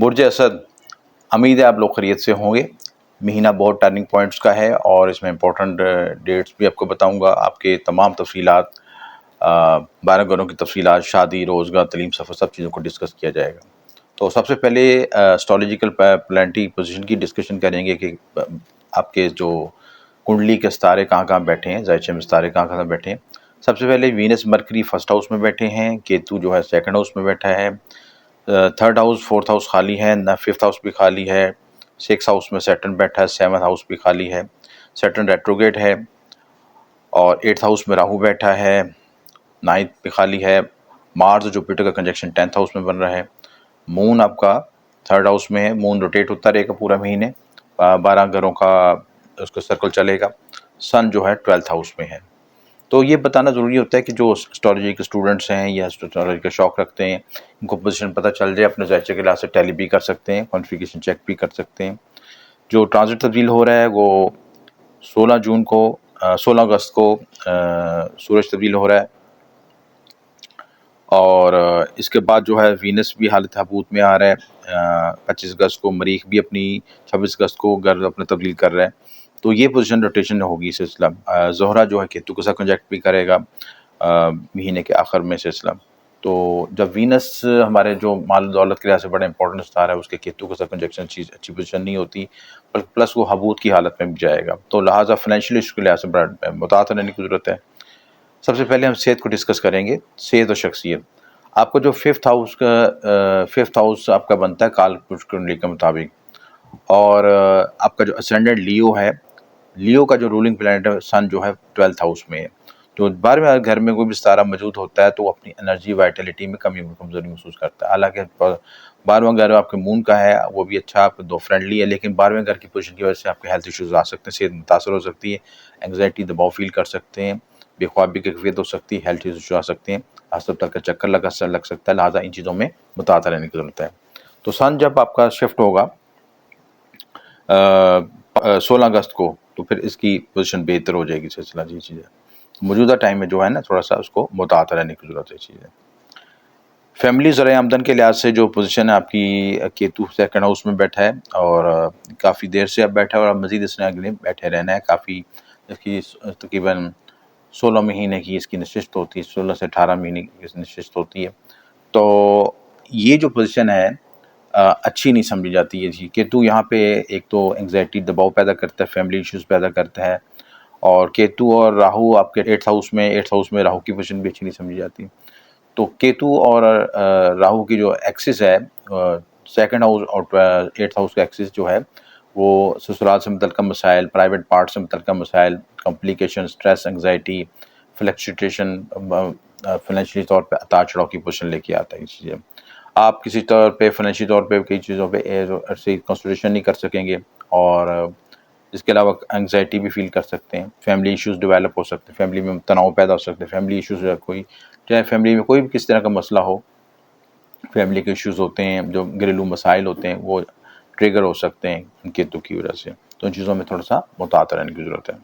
बुर्ज असद, उम्मीद है आप लोग खैरियत से होंगे। महीना बहुत टर्निंग पॉइंट्स का है और इसमें इम्पोर्टेंट डेट्स भी आपको बताऊंगा। आपके तमाम तफसीलात, 12 घरों की तफसीलात, शादी, रोज़गार, तलीम, सफ़र, सब चीज़ों को डिस्कस किया जाएगा। तो सबसे पहले एस्ट्रोलॉजिकल प्लानिटरी पोजीशन की डिस्कशन करेंगे कि आपके जो कुंडली के सितारे कहाँ-कहाँ बैठे हैं, ज़ाहिर में सितारे कहाँ-कहाँ बैठे हैं। सबसे पहले वीनस मरकरी फर्स्ट हाउस में बैठे हैं, केतु जो है सेकंड हाउस में बैठा है, थर्ड हाउस फोर्थ हाउस खाली है, न फिफ्थ हाउस भी खाली है, सिक्स हाउस में सैटर्न बैठा है, सेवन्थ हाउस भी खाली है, सैटर्न रेट्रोगेट है, और एट्थ हाउस में राहु बैठा है, नाइन्थ भी खाली है। मार्स जुपिटर का कंजक्शन 10th हाउस में बन रहा है। मून आपका थर्ड हाउस में है, मून रोटेट होता रहेगा पूरा महीने, 12 घरों का उसका सर्कल चलेगा। सन जो है 12th हाउस में है। तो ये बताना ज़रूरी होता है कि जो एस्ट्रोलॉजी के स्टूडेंट्स हैं या एस्ट्रोलॉजी का शौक़ रखते हैं, इनको पोजीशन पता चल जाए, अपने ज़ायचे के लिहाज से टैली भी कर सकते हैं, कॉन्फ़िगरेशन चेक भी कर सकते हैं। जो ट्रांजिट तब्दील हो रहा है वो 16 जून को 16 अगस्त को सूरज तब्दील हो रहा है, और इसके बाद जो है वीनस भी हालत हबूत में आ रहा है। 25 अगस्त को मरीख भी अपनी 26 अगस्त को गर्द अपना तब्दील कर रहा है। तो ये पोजीशन रोटेशन होगी सिलसिला। ज़ोहरा जो है केतु के साथ कंजक्ट भी करेगा महीने के आखिर में सिलसिला। तो जब वीनस हमारे जो माल दौलत के लिहाज से बड़ा इंपॉर्टेंट स्टार है, उसके केतु के साथ कंजक्शन चीज़ अच्छी पोजीशन नहीं होती, प्लस वो हबूत की हालत में भी जाएगा। तो लिहाजा फाइनेंशियल इशू के लिहाज से बड़ा मुतात रहने की ज़रूरत है। सबसे पहले हम सेहत को डिस्कस करेंगे, सेहत और शख्सियत। आपका जो फिफ्थ हाउस आपका बनता है काल कुंडली के मुताबिक, और आपका जो असेंडेंट लियो है, लियो का जो रूलिंग प्लैनेट है सन जो है 12th हाउस में है। तो 12वें घर में कोई भी सितारा मौजूद होता है तो वो अपनी एनर्जी वाइटलिटी में कमी कमज़ोरी महसूस करता है। हालांकि 12वां घर आपके मून का है, वो भी अच्छा आपको दो फ्रेंडली है, लेकिन 12वें घर की पोजीशन की वजह से आपके हेल्थ इश्यूज आ सकते हैं, सेहत मुतासर हो सकती है, एंग्जाइटी दबाव फील कर सकते हैं, बेख्वाबी की कैफियत हो सकती है, हेल्थ इशू आ सकते हैं, अस्पताल का चक्कर लग सकता है। लिहाजा इन चीज़ों में मुतासर रहने की ज़रूरत है। तो सन जब आपका शिफ्ट होगा 16 अगस्त को, तो फिर इसकी पोजीशन बेहतर हो जाएगी सिलसिला। जी चीज़ें मौजूदा टाइम में जो है ना, थोड़ा सा उसको मुतातर रहने की ज़रूरत है। चीज़ें फैमिली ज़र आमदन के लिहाज से जो पोजीशन है आपकी, केतु सेकंड हाउस में बैठा है और काफ़ी देर से अब बैठा है, और अब मज़ीद इसने अगले बैठे रहना है। काफ़ी इसकी तकरीबन 16 महीने की इसकी नशिस्त होती है, 16 से 18 महीने की नशिस्त होती है। तो ये जो पोजीशन है अच्छी नहीं समझी जाती है जी। केतु यहाँ पे एक तो एंग्जाइटी दबाव पैदा करता है, फैमिली इश्यूज पैदा करता है, और केतु और राहु आपके 8th हाउस में राहु की पोजीशन भी अच्छी नहीं समझी जाती। तो केतु और राहु की जो एक्सिस है, सेकंड हाउस और 8th हाउस का एक्सिस जो है, वो ससुराल से मुतल्लिक़ मसाइल, प्राइवेट पार्ट से मुतल्लिक़ मसाइल, complication, stress, anxiety, fluctuation, financially तौर पे उतार चढ़ाव की पोजीशन लेके आता है। ये चीज़ें आप किसी तौर पे फाइनेंशियल तौर पे कई चीज़ों पे ऐसे कंसंट्रेशन नहीं कर सकेंगे, और इसके अलावा एंग्जाइटी भी फील कर सकते हैं। फैमिली इश्यूज डेवलप हो सकते हैं, फैमिली में तनाव पैदा हो सकते हैं। फैमिली इश्यूज कोई, चाहे फैमिली में कोई भी किस तरह का मसला हो, फैमिली के इश्यूज होते हैं, जो घरेलू मसाइल होते हैं, वो ट्रिगर हो सकते हैं केतु की वजह से। तो इन चीज़ों में थोड़ा सा मुतात रहने की ज़रूरत है।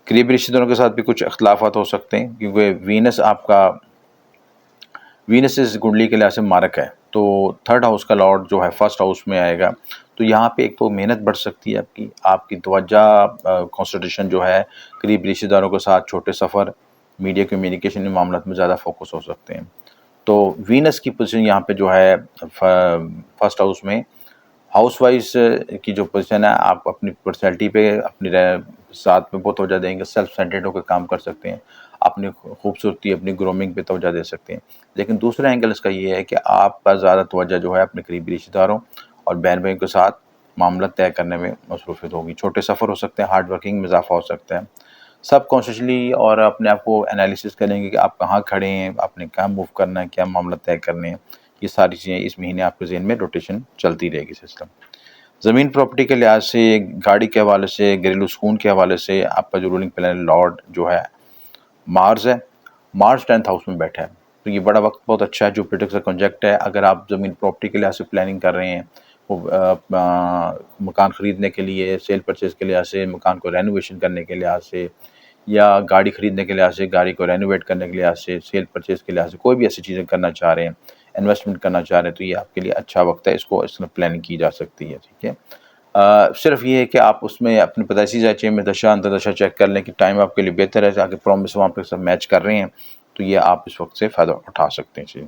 करीबी रिश्तेदारों के साथ भी कुछ अख्तिलाफ़ात हो सकते हैं, क्योंकि वीनस इस कुंडली के लिहाज से मारक है। तो थर्ड हाउस का लॉर्ड जो है फर्स्ट हाउस में आएगा, तो यहाँ पे एक तो मेहनत बढ़ सकती है आपकी तवज्जो, कंसंट्रेशन जो है करीबी रिश्तेदारों के साथ, छोटे सफ़र, मीडिया कम्युनिकेशन मामलों में ज़्यादा फोकस हो सकते हैं। तो वीनस की पोजीशन यहाँ पे जो है फर्स्ट हाउस में, हाउस वाइज की जो पोजीशन है, आप अपनी पर्सनैलिटी पे अपनी साथ में बहुत तवज्जो देंगे, सेल्फ सेंटर्ड होकर काम कर सकते हैं, अपनी खूबसूरती, अपनी ग्रूमिंग पे तवज्जो दे सकते हैं। लेकिन दूसरा एंगल इसका ये है कि आपका ज़्यादा तवज्जो जो है अपने करीबी रिश्तेदारों और बहन भाइयों के साथ मामला तय करने में मसरूफियत होगी। छोटे सफ़र हो सकते हैं, हार्ड वर्किंग में इजाफा हो सकता है। सब कॉन्शियसली और अपने आप को एनालिसिस करेंगे कि आप कहाँ खड़े हैं, आपने क्या मूव करना है, क्या मामला तय करने हैं। ये सारी चीज़ें इस महीने आपके ज़हन में रोटेशन चलती रहेगी सिस्टम। ज़मीन प्रॉपर्टी के लिहाज से, गाड़ी के हवाले से, घरेलू सुकून के हवाले से, आपका जो रूलिंग प्लैनेट लॉर्ड जो है मार्स है, मार्स 10th हाउस में बैठा है। तो ये बड़ा वक्त बहुत अच्छा है, जुपिटर से कॉन्जक्ट है। अगर आप ज़मीन प्रॉपर्टी के लिहाज से प्लानिंग कर रहे हैं, वो मकान ख़रीदने के लिए, सेल परचेज़ के लिहाज से, मकान को रेनोवेशन करने के लिहाज से, या गाड़ी ख़रीदने के लिहाज से, गाड़ी को रेनोवेट करने के लिहाज से, सेल परचेज़ के लिहाज से, कोई भी ऐसी चीज़ें करना चाह रहे हैं, इन्वेस्टमेंट करना चाह रहे हैं तो ये आपके लिए अच्छा वक्त है, इसमें प्लानिंग की जा सकती है, ठीक है। सिर्फ ये है कि आप उसमें अपनी पैदाइशी ज़ायचे में दशा अंतर्दशा चेक कर लें कि टाइम आपके लिए बेहतर है, ताकि प्रॉमिस वहाँ पे सब मैच कर रहे हैं, तो ये आप इस वक्त से फ़ायदा उठा सकते हैं। जी,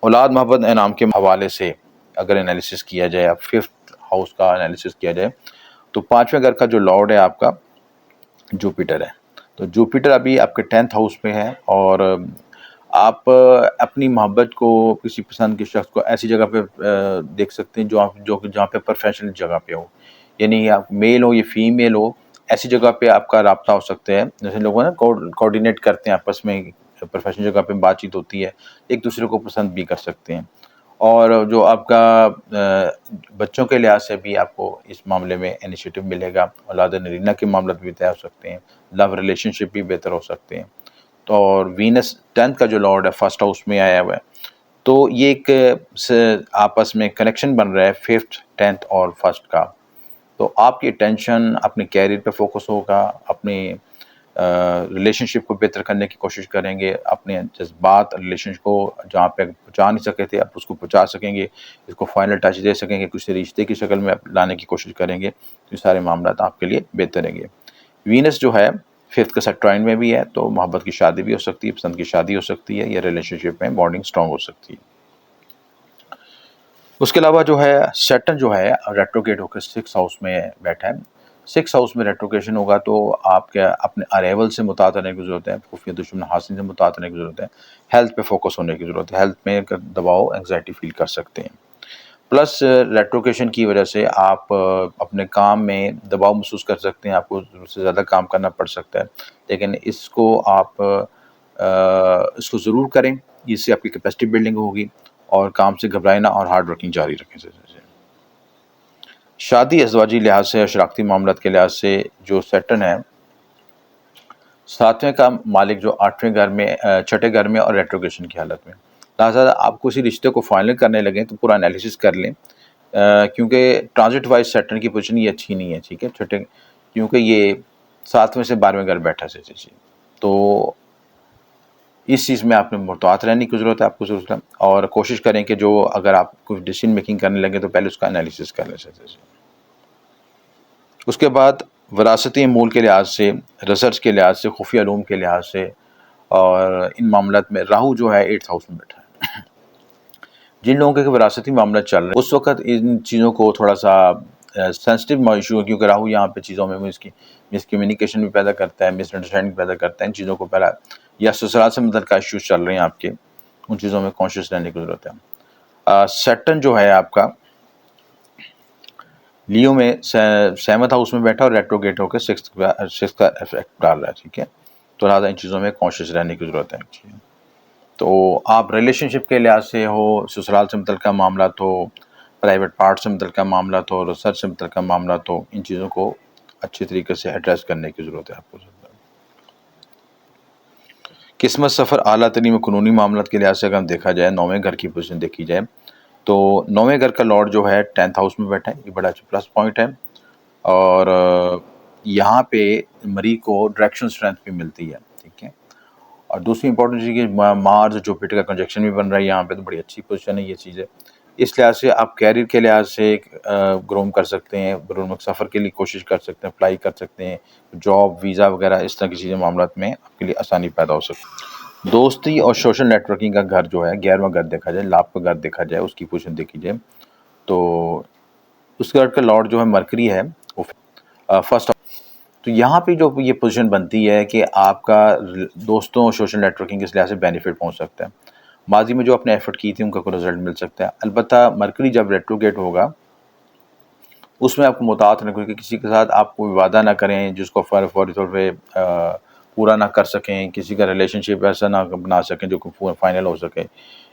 औलाद मोहब्बत इनाम के हवाले से अगर एनालिसिस किया जाए, अब 5th हाउस का एनालिसिस किया जाए, तो 5वें घर का जो लॉर्ड है आपका जुपिटर है। तो जुपिटर अभी आपके 10th हाउस में है, और आप अपनी मोहब्बत को किसी पसंद के शख्स को ऐसी जगह पे देख सकते हैं जहाँ पे प्रोफेशनल जगह पे हो, यानी आप मेल हो या फीमेल हो, ऐसी जगह पे आपका राब्ता हो सकता है। जैसे लोग ना कोऑर्डिनेट करते हैं आपस में, प्रोफेशनल जगह पे बातचीत होती है, एक दूसरे को पसंद भी कर सकते हैं। और जो आपका बच्चों के लिहाज से भी आपको इस मामले में इनिशिएटिव मिलेगा, औलाद नरीना के मामले भी तय हो सकते हैं, लव रिलेशनशिप भी बेहतर हो सकते हैं। तो और वीनस 10th का जो लॉर्ड है 1st हाउस में आया हुआ है, तो ये एक आपस में कनेक्शन बन रहा है 5th 10th और 1st का। तो आपकी अटेंशन अपने कैरियर पे फोकस होगा, अपने रिलेशनशिप को बेहतर करने की कोशिश करेंगे, अपने जज्बात रिलेशनशिप को जहाँ पे पहुँचा नहीं सके थे आप उसको पहुँचा सकेंगे, इसको फाइनल टच दे सकेंगे, किसी रिश्ते की शक्ल में लाने की कोशिश करेंगे, तो ये सारे मामला आपके लिए बेहतर रहेंगे। वीनस जो है 5th का सेक्टराइन में भी है, तो मोहब्बत की शादी भी हो सकती है, पसंद की शादी हो सकती है, या रिलेशनशिप में बॉन्डिंग स्ट्रॉन्ग हो सकती है। उसके अलावा जो है सैटर्न जो है रेट्रोगेट होकर 6th हाउस में बैठा है। 6th हाउस में रेट्रोगेशन होगा तो आपके अपने अराइवल से मुतात रहने की ज़रूरत है, खुफिया दुश्मन हासिल से मुतात रहने की ज़रूरत है, हेल्थ पे फोकस होने की ज़रूरत है, हेल्थ में अगर दबाव एंग्जाइटी फील कर सकते हैं। प्लस रेट्रोगेशन की वजह से आप अपने काम में दबाव महसूस कर सकते हैं, आपको ज़रूरत से ज़्यादा काम करना पड़ सकता है, लेकिन इसको आप इसको ज़रूर करें, इससे आपकी कैपेसिटी बिल्डिंग होगी, और काम से घबराएं ना और हार्ड वर्किंग जारी रखें। शादी अज़वाजी लिहाज से, शराकती मामलात के लिहाज से जो सैटर्न है 7वें का मालिक जो 8वें घर में, 6ठे घर में और रेट्रोगेशन की हालत में, लिहाजा आप किसी रिश्ते को फाइनल करने लगें तो पूरा एनालिसिस कर लें, क्योंकि ट्रांजिट वाइज सैटर्न की पोजीशन ये अच्छी नहीं है, ठीक है, छठे, क्योंकि ये 7वें से 12वें घर बैठा से, तो इस चीज़ में आपने मुहतात रहने की ज़रूरत है, आपको ज़रूरत है, और कोशिश करें कि जो अगर आप कुछ डिसीजन मेकिंग करने लगे तो पहले उसका एनालिसिस कर लें। उसके बाद विरासती अमूल के लिहाज से, रिसर्च के लिहाज से, खुफिया उलूम के लिहाज से, और इन मामलात में राहु जो है 8th हाउस में बैठा है। जिन लोगों के विरासती मामला चल रहे हैं उस वक्त इन चीज़ों को थोड़ा सा सेंसिटिव इशू है, क्योंकि राहु यहाँ पे चीज़ों में मिसकम्युनिकेशन भी पैदा करता है, मिसअंडरस्टैंडिंग पैदा करता है। इन चीज़ों को पहला, या ससुराल से मतलब का इश्यूज चल रहे हैं आपके, उन चीज़ों में कॉन्शियस रहने की ज़रूरत है। सैटर्न जो है आपका लियो में 7th हाउस में बैठा और रेट्रोगेट होकर 6th का इफेक्ट डाल रहा है, ठीक है, तो लिहाजा इन चीज़ों में कॉन्शियस रहने की ज़रूरत है। तो आप रिलेशनशिप के लिहाज से हो, ससुराल से मुतल्लिका मामला हो, प्राइवेट पार्ट से मुतल्लिका मामला हो, रिसर्च से मुतल्लिका मामला हो, इन चीज़ों को अच्छे तरीके से एड्रेस करने की ज़रूरत है आपको। किस्मत सफ़र आला तरीन कानूनी मामला के लिहाज से अगर हम देखा जाए, 9वें घर की पोजीशन देखी जाए, तो 9वें घर का लॉर्ड जो है 10th हाउस में बैठा है, ये बड़ा अच्छा प्लस पॉइंट है, और यहाँ पे मरी को डायरेक्शन स्ट्रेंथ भी मिलती है, ठीक है। और दूसरी इंपॉर्टेंट चीज़ कि मार्स जुपिटर का कंजक्शन भी बन रहा है यहाँ पे, तो बड़ी अच्छी पोजीशन है ये चीज़ है। इस लिहाज से आप कैरियर के लिहाज से ग्रोम कर सकते हैं, बैरून सफ़र के लिए कोशिश कर सकते हैं, अप्लाई कर सकते हैं, जॉब वीज़ा वगैरह इस तरह की चीज़ें मामलात में आपके लिए आसानी पैदा हो सकती है। दोस्ती और सोशल नेटवर्किंग का घर जो है 11वां घर देखा जाए, लाभ का घर देखा जाए, उसकी पोजीशन देखी जाए, तो उस घर का लॉर्ड जो है मरकरी है, वो फर्स्ट, तो यहाँ पे जो ये पोजीशन बनती है कि आपका दोस्तों और सोशल नेटवर्किंग के लिहाज से बेनिफिट पहुँच सकता है, माजी में जो आपने एफर्ट की थी उनका कोई रिजल्ट मिल सकता है। अलबत्ता मरकरी जब रेट्रोगेट होगा उसमें आपको मुतात रखें कि किसी के साथ आप कोई वादा ना करें जिसको फौरी तौर पे पूरा ना कर सकें, किसी का रिलेशनशिप ऐसा ना बना सकें जो फाइनल हो सके,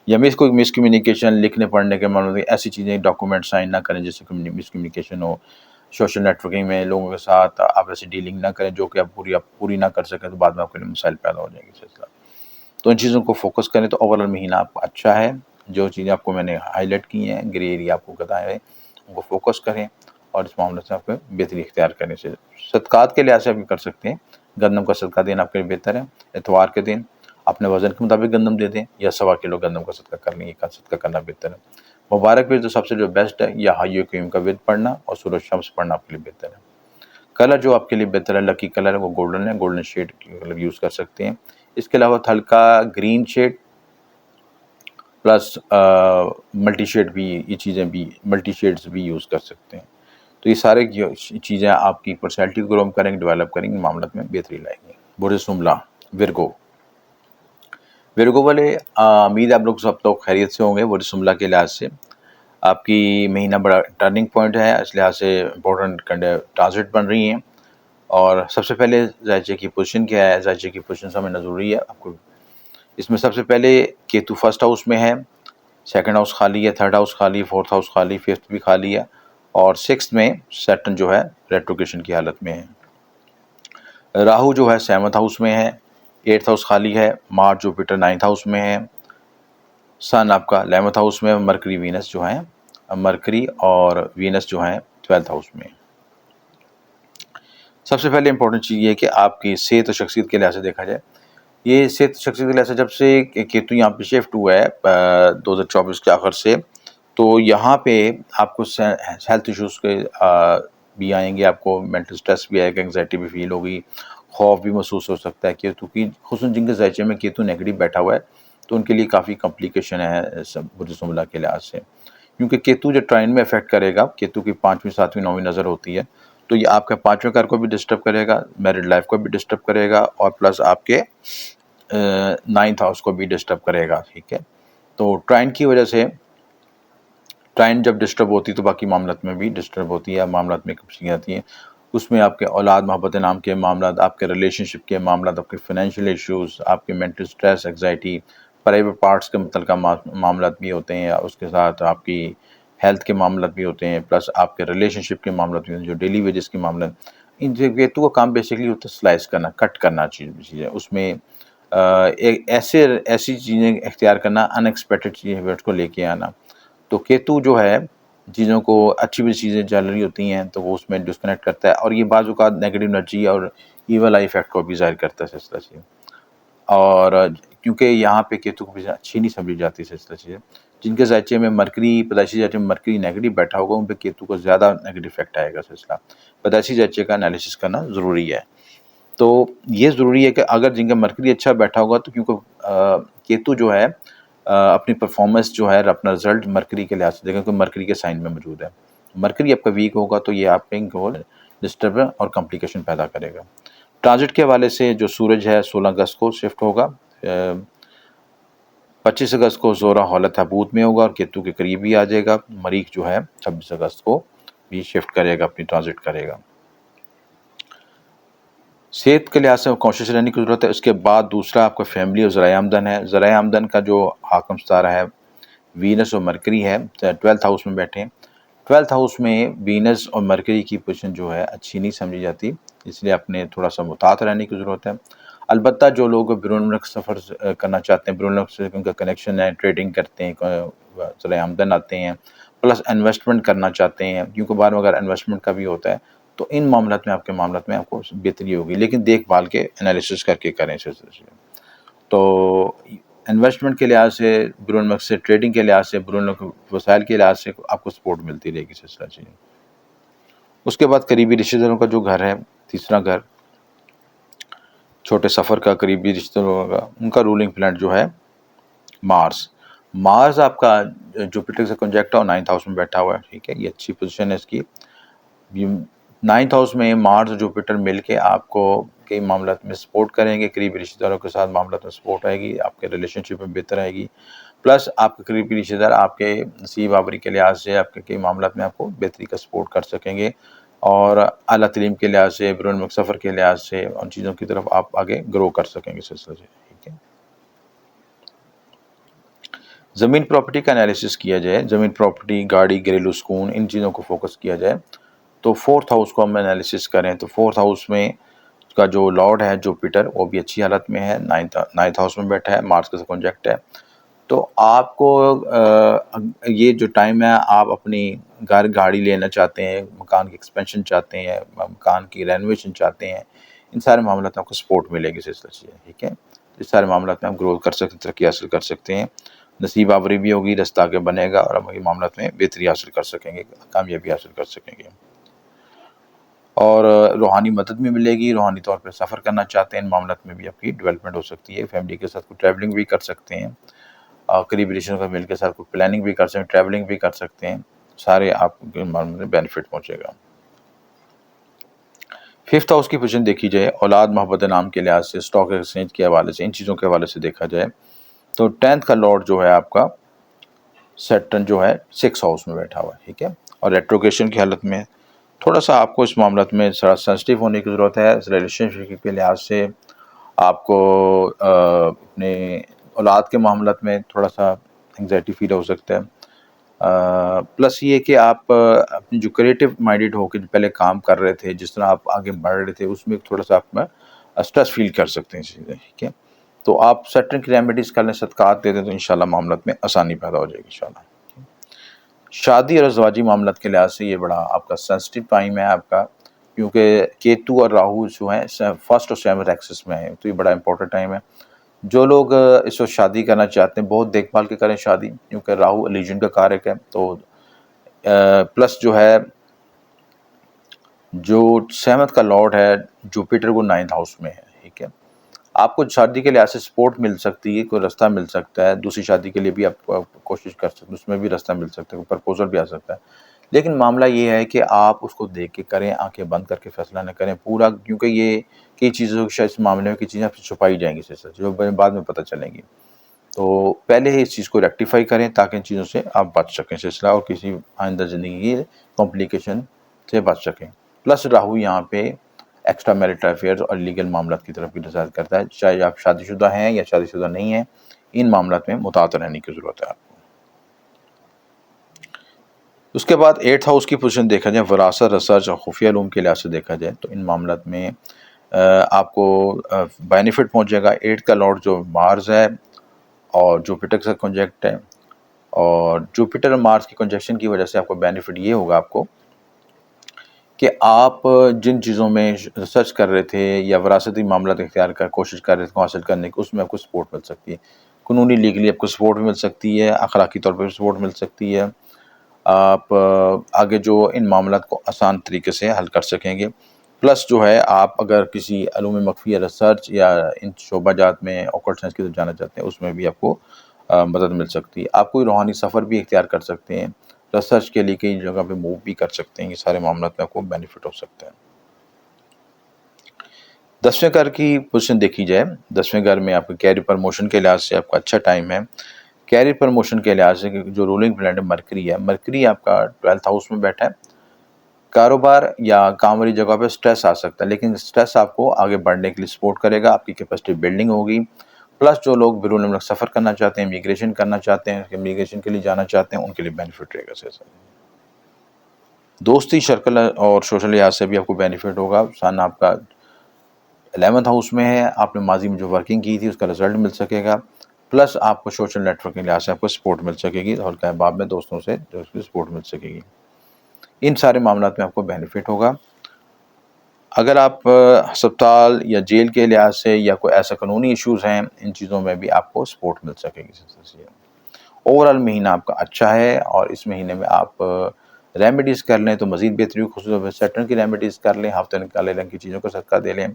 या कोई मिसकम्युनिकेशन लिखने पढ़ने के मामले में ऐसी चीज़ें, डॉक्यूमेंट साइन ना करें जिससे मिसकम्युनिकेशन हो। सोशल नेटवर्किंग में लोगों के साथ आप ऐसी डीलिंग ना करें जो कि आप पूरी ना कर सकें, तो बाद में आपके लिए मसाइल पैदा हो जाएंगे सिलसिला। तो इन चीज़ों को फोकस करें तो ओवरऑल महीना आपका अच्छा है। जो चीज़ें आपको मैंने हाईलाइट की हैं, ग्रे एरिया आपको बताए हैं, उनको फोकस करें और इस मामले से आपको बेहतरी इख्तियार करने से। सदक़ात के लिहाज से आप कर सकते हैं, गंदम का सदका देना आपके लिए बेहतर है। इतवार के दिन अपने वज़न के मुताबिक गंदम दे दें या 1.25 किलो गंदम का सदका कर लें, का सदका करना बेहतर है। मुबारक विर्द तो सबसे जो बेस्ट है या हय्य क़य्यूम का विर्द पढ़ना और सूरज शम्स पढ़ना आपके लिए बेहतर है। कलर जो आपके लिए बेहतर है, लकी कलर है वो गोल्डन है, गोल्डन शेड कलर यूज़ कर सकते हैं। इसके अलावा हल्का green shade plus multi shade भी, ये चीज़ें भी मल्टी शेड्स भी यूज़ कर सकते हैं। तो ये सारे जो चीज़ें आपकी पर्सनैलिटी को ग्रो करेंगे, डेवलप करेंगे, मामला में बेहतरी लाएंगे। बुर्ज जुमला विर्गो, विर्गो वाले उम्मीद आप लोग सब लोग खैरियत से होंगे। बुर्ज जुमला के लिहाज से आपकी महीना बड़ा टर्निंग पॉइंट है, इस लिहाज से इंपॉर्टेंट ट्रांजिट बन रही हैं। और सबसे पहले ज़ायचे की पोजीशन क्या है, ज़ायचे की पोजीशन समझना ज़रूरी है आपको। इसमें सबसे पहले केतु फर्स्ट हाउस में है, सेकंड हाउस खाली है, थर्ड हाउस खाली है, फोर्थ हाउस खाली, फिफ्थ भी खाली है और सिक्स्थ में सैटर्न जो है रेट्रोग्रेशन की हालत में है। राहु जो है 7th हाउस में है, 8th हाउस खाली है, मार्स जुपिटर 9th हाउस में है, सन आपका 11th हाउस में, मरकरी वीनस जो है, मरकरी और वीनस जो है 12th हाउस में। सबसे पहले इंपॉर्टेंट चीज़ ये है कि आपकी सेहत और शख्सियत के लिहाज से देखा जाए, ये सेहत शख्सियत के लिहाज से जब से केतु यहाँ पे शिफ्ट हुआ है 2024 के आखिर से, तो यहाँ पे आपको हेल्थ इश्यूज़ के भी आएंगे, आपको मेंटल स्ट्रेस भी आएगा, एंग्जाइटी भी फील होगी, खौफ भी महसूस हो सकता है। केतु की खुसूसन जिनके ज़ायचे में केतु नेगेटिव बैठा हुआ है तो उनके लिए काफ़ी कॉम्प्लिकेशन है सब बुर्ज जुमला के लिहाज से, क्योंकि केतु जो ट्राइन में इफेक्ट करेगा, केतु की 5वीं 7वीं 9वीं नज़र होती है, तो ये आपके 5वें घर को भी डिस्टर्ब करेगा, मैरिड लाइफ को भी डिस्टर्ब करेगा और प्लस आपके 9th हाउस को भी डिस्टर्ब करेगा। ठीक है, तो ट्राइन की वजह से, ट्राइन जब डिस्टर्ब होती है तो बाकी मामलात में भी डिस्टर्ब होती है, मामलात में कमसियाँ आती हैं। उसमें आपके औलाद मोहब्बत नाम के मामलात, आपके रिलेशनशिप के मामलात, आपके फाइनेंशियल इश्यूज़, आपके mental stress, anxiety, private parts के मुतल्लिक़ मामलात भी होते हैं, या उसके साथ आपकी हेल्थ के मामलात भी होते हैं, प्लस आपके रिलेशनशिप के मामलात भी होते हैं, जो डेली वेजेस के मामलात। इन केतु का काम बेसिकली होता है स्लाइस करना, कट करना चीज़ें, उसमें एक ऐसी चीज़ें इख्तियार करना, अनएक्सपेक्टेड चीज़ें को लेके आना। तो केतु जो है चीज़ों को, अच्छी भी चीज़ें चल रही होती हैं तो वो उसमें डिस्कनेक्ट करता है और ये बाज़ औक़ात नेगेटिव एनर्जी और ईवल आई इफ़ेक्ट को भी ज़ाहिर करता है सिलसिला से। और क्योंकि यहाँ पे केतु को भी अच्छी नहीं समझी जाती सिलसिला चीज़ें, जिनके ज़ायचे में मरकरी, पैदाइशी ज़ायचे में मरकरी नेगेटिव बैठा होगा, उन पे केतु को ज़्यादा नेगेटिव इफ़ेक्ट आएगा सिलसिला। पैदाइशी ज़ायचे का एनालिसिस करना ज़रूरी है। तो ये ज़रूरी है कि अगर जिनका मरकरी अच्छा बैठा होगा तो क्योंकि केतु जो है अपनी परफॉर्मेंस जो है, अपना रिजल्ट मरकरी के लिहाज से देखें, क्योंकि मरकरी के साइन में मौजूद है। मरकरी आपका वीक होगा तो ये आप पे डिस्टर्ब और कॉम्प्लिकेशन पैदा करेगा। ट्रांजिट के हवाले से जो सूरज है 16 अगस्त को शिफ्ट होगा, 25 अगस्त को ज़ोरा हौलत हबूत में होगा और केतु के करीब ही आ जाएगा। मरीख जो है 26 अगस्त को भी शिफ्ट करेगा, अपनी ट्रांजिट करेगा। सेहत के लिहाज से कोशिश रहने की ज़रूरत है। उसके बाद दूसरा आपका फैमिली और ज़राए आमदन है। ज़राए आमदन का जो हाकम सितारा है वीनस और मरकरी है, 12th हाउस में बैठे हैं। 12th हाउस में वीनस और मरकरी की पोजीशन जो है अच्छी नहीं समझी जाती, इसलिए अपने थोड़ा सा मुहतात रहने की ज़रूरत है। अलबत्ता जो लोग बैरून मुल्क सफ़र करना चाहते हैं, बैरून मुल्क से उनका कनेक्शन है, ट्रेडिंग करते हैं, ज़राए आमदन आते हैं, प्लस इन्वेस्टमेंट करना चाहते हैं, क्योंकि बार में अगर इन्वेस्टमेंट का भी होता है तो इन मामलात में, आपके मामलात में आपको बेहतरी होगी, लेकिन देखभाल के एनालिसिस करके करें। तो इन्वेस्टमेंट के लिहाज से, बैरून मुल्क से ट्रेडिंग के लिहाज से, बैरून मुल्क वसाइल के लिहाज से आपको सपोर्ट मिलती रहेगी सिलसिला चीज़ें। उसके बाद करीबी रिश्तेदारों का जो घर है, तीसरा घर, छोटे सफ़र का, करीबी रिश्तेदारों का, उनका रूलिंग प्लैनेट जो है मार्स। मार्स आपका जुपिटर से कंजक्ट है और 9th हाउस में बैठा हुआ है। ठीक है, ये अच्छी पोजीशन है इसकी। 9th हाउस में मार्स और जुपिटर मिलके आपको कई मामलात में सपोर्ट करेंगे, करीबी रिश्तेदारों के साथ मामलात में सपोर्ट आएगी, आपके रिलेशनशिप में बेहतर आएगी, प्लस आपके करीबी रिश्तेदार आपके नसीब आवरी के लिहाज से आपके कई मामलात में आपको बेहतरी का सपोर्ट कर सकेंगे और आला तलीम के लिहाज से, बैरून मुल्क सफ़र के लिहाज से उन चीज़ों की तरफ आप आगे ग्रो कर सकेंगे सिलसिले से। ठीक है, ज़मीन प्रॉपर्टी का एनालिसिस किया जाए, ज़मीन प्रॉपर्टी, गाड़ी, घरेलू सुकून, इन चीज़ों को फोकस किया जाए तो 4th हाउस को हम एनालिसिस करें तो 4th हाउस में का जो लॉर्ड है जुपिटर, वो भी अच्छी हालत में है, 9th हाउस में बैठा है, मार्स के साथ कॉन्जैक्ट है। तो आपको ये जो टाइम है, आप अपनी गाड़ी लेना चाहते हैं, मकान की एक्सपेंशन चाहते हैं, मकान की रेनोवेशन चाहते हैं, इन सारे मामलों में आपको सपोर्ट मिलेगी सिलसिले से। ठीक है, इस सारे मामला में आप ग्रोथ कर सकते हैं, तरक्की हासिल कर सकते हैं। नसीब आवरी भी होगी, रास्ता आगे बनेगा और हम ये मामला में बेहतरी हासिल कर सकेंगे, कामयाबी हासिल कर सकेंगे। और रूहानी मदद भी मिलेगी, रूहानी तौर पे सफ़र करना चाहते हैं, इन मामलात में भी आपकी डेवलपमेंट हो सकती है। फैमिली के साथ कोई ट्रैवलिंग भी कर सकते हैं, करीबी रिश्तेदारों का मिल के साथ कोई प्लानिंग भी कर सकते हैं, ट्रैवलिंग भी कर सकते हैं, सारे आपको इन मामलों में बेनिफिट पहुँचेगा। 5th हाउस की पोजीशन देखी जाए, औलाद, मोहब्बत, नाम के लिहाज से, स्टॉक एक्सचेंज के हवाले से, इन चीज़ों के हवाले से देखा जाए तो 10th का लॉर्ड जो है आपका सैटर्न जो है 6th हाउस में बैठा हुआ है, ठीक है। और रेट्रोगेशन की हालत में थोड़ा सा आपको इस मामला में थोड़ा सेंसिटिव होने की ज़रूरत है। रिलेशनशिप के लिहाज से आपको अपने औलाद के मामलात में थोड़ा सा एंग्जाइटी फील हो सकता है। प्लस ये कि आप अपनी जो क्रिएटिव माइंडेड होकर जो पहले काम कर रहे थे, जिस तरह आप आगे बढ़ रहे थे, उसमें थोड़ा सा आप स्ट्रेस फील कर सकते हैं चीज़ें, ठीक है। तो आप सैटर्न की रेमेडीज़ कर लें, सदक़ात दे दें, तो इंशाल्लाह मामलात में आसानी पैदा हो जाएगी इंशाल्लाह। शादी और अज़वाजी मामलात के लिहाज से ये बड़ा आपका सेंसिटिव टाइम है आपका, क्योंकि केतु और राहु जो हैं फर्स्ट और 7th एक्सिस में है, तो ये बड़ा इंपॉर्टेंट टाइम है। जो लोग इस वक्त शादी करना चाहते हैं, बहुत देखभाल के करें शादी, क्योंकि राहु एलिजन का कारक है। तो प्लस जो है, जो 7th का लॉर्ड है जुपिटर, वो 9th हाउस में है, ठीक है। आपको शादी के लिहाज से सपोर्ट मिल सकती है, कोई रास्ता मिल सकता है, दूसरी शादी के लिए भी आप कोशिश कर सकते हैं, उसमें भी रास्ता मिल सकता है, कोई प्रपोजल भी आ सकता है। लेकिन मामला ये है कि आप उसको देख के करें, आंखें बंद करके फैसला न करें पूरा, क्योंकि ये कई चीज़ों शायद इस मामले में, की चीज़ें आपसे छुपाई जाएंगी, जो बाद में पता चलेंगी। तो पहले ही इस चीज़ को रेक्टिफाई करें ताकि इन चीज़ों से आप बच सकें सिलसिला, और किसी आइंदा ज़िंदगी की कॉम्प्लिकेशन से बच सकें। प्लस राहु यहाँ पे एक्स्ट्रा मैरिटल अफेयर्स और लीगल मामलात की तरफ भी रज़ात करता है, चाहे आप शादीशुदा हैं या शादीशुदा नहीं हैं, इन मामलात में मुतात रहने की ज़रूरत है आपको। उसके बाद 8th हाउस की पोजीशन देखा जाए, विरासत, रिसर्च और खुफिया इल्म के लिहाज से देखा जाए, तो इन मामलात में आपको बेनिफिट पहुँचेगा। 8th का लॉर्ड जो मार्स है और जुपिटर के साथ कॉन्जैक्ट है, और जुपिटर और मार्स की कॉन्जैक्शन की वजह से आपको बेनिफिट ये होगा आपको कि आप जिन चीज़ों में रिसर्च कर रहे थे या विरासती मामला इख्तियार कर कोशिश कर रहे थे हासिल करने की, उसमें आपको सपोर्ट मिल सकती है। कानूनी लीगली आपको सपोर्ट मिल सकती है, अखलाकी तौर पर भी सपोर्ट मिल सकती है। आप आगे जो इन मामलात को आसान तरीके से हल कर सकेंगे। प्लस जो है, आप अगर किसी अलूम मख्फी या रिसर्च या इन शोबाजात में ऑकल्ट साइंस की तरफ जाना चाहते हैं, उसमें भी आपको मदद मिल सकती है। आप कोई रूहानी सफ़र भी इख्तियार कर सकते हैं, रिसर्च के लिए कई जगह पे मूव भी कर सकते हैं, ये सारे मामलात में आपको बेनिफिट हो सकता है। 10वें घर की पोजीशन देखी जाए, 10वें घर में आपके कैरियर प्रमोशन के लिहाज से आपका अच्छा टाइम है। कैरियर प्रमोशन के लिहाज से जो रूलिंग प्लैनेट मरकरी है, मरकरी आपका 12th हाउस में बैठा है। कारोबार या काम वाली जगह पे स्ट्रेस आ सकता है, लेकिन स्ट्रेस आपको आगे बढ़ने के लिए सपोर्ट करेगा, आपकी कैपेसिटी बिल्डिंग होगी। प्लस जो लोग बैरून मुल्क सफ़र करना चाहते हैं, इमिग्रेशन करना चाहते हैं, इमिग्रेशन के लिए जाना चाहते हैं, उनके लिए बेनिफिट रहेगा सर। दोस्ती सर्कल और सोशल लिहाज से भी आपको बेनिफिट होगा। सन आपका 11th हाउस में है, आपने माजी में जो वर्किंग की थी उसका रिजल्ट मिल सकेगा। प्लस आपको सोशल नेटवर्किंग लिहाज से आपको सपोर्ट मिल सकेगी, और अहबाब में दोस्तों से जो उसकी सपोर्ट मिल सकेगी। इन सारे मामलात में आपको बेनिफिट होगा। अगर आप अस्पताल या जेल के लिहाज से या कोई ऐसा कानूनी इश्यूज़ हैं, इन चीज़ों में भी आपको सपोर्ट मिल सकेगी। ओवरऑल महीना आपका अच्छा है, और इस महीने में आप रेमेडीज़ कर लें तो मज़ीद बेहतरी, खुसूसन सैटर्न की रेमेडीज़ कर लें, हफ्ते में काले रंग की चीज़ों का सदका दे लें,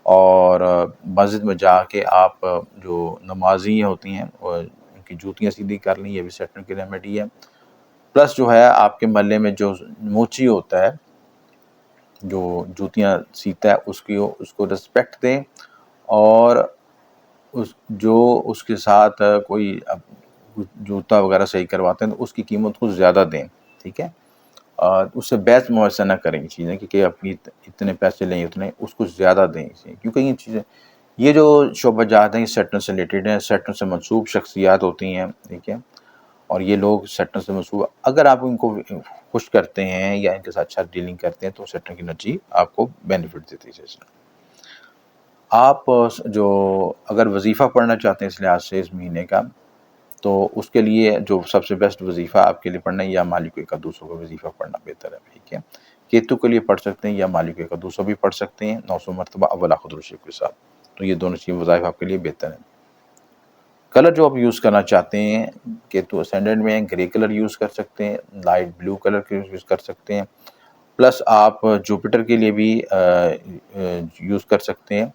और मस्जिद में जाके आप जो नमाज़ी होती हैं उनकी जूतियाँ सीधी कर लें, ये भी सैटर्न की रेमेडी है। प्लस जो है, आपके मोहल्ले में जो मोची होता है, जो जूतियाँ सीता है, उसको रिस्पेक्ट दें, और उसके साथ कोई जूता वगैरह सही करवाते हैं तो उसकी कीमत कुछ ज़्यादा दें, ठीक है। उससे बहस मुआवजा ना करें चीज़ें कि अपनी इतने पैसे लें, उतने उसको ज़्यादा दें इसे, क्योंकि ये चीज़ें, ये जो शोबाजात हैं, ये सैटर्न से रिलेटेड हैं, सैटर्न से मंसूब शख्सियात होती हैं, ठीक है। और ये लोग सैटर्न से मंसूब, अगर आप इनको खुश करते हैं या इनके साथ अच्छा डीलिंग करते हैं, तो सैटर्न की एनर्जी आपको बेनिफिट देती है। आप जो अगर वजीफ़ा पढ़ना चाहते हैं इस लिहाज से इस महीने का, तो उसके लिए जो सबसे बेस्ट वजीफ़ा आपके लिए पढ़ना है, या मालिक एक-दूसरे का वजीफ़ा पढ़ना बेहतर है, ठीक है। केतु के लिए पढ़ सकते हैं, या मालिक एक-दूसरा भी पढ़ सकते हैं 900 मरतबा अव्वल आखिर दुरूद शरीफ के साथ। तो ये दोनों चीज़ें वज़ाइफ आपके लिए बेहतर हैं। कलर जो आप यूज़ करना चाहते हैं केतु असेंडेंट में ग्रे कलर यूज़ कर सकते हैं, लाइट ब्लू कलर के यूज़ कर सकते हैं, प्लस आप जुपिटर के लिए भी यूज़ कर सकते हैं।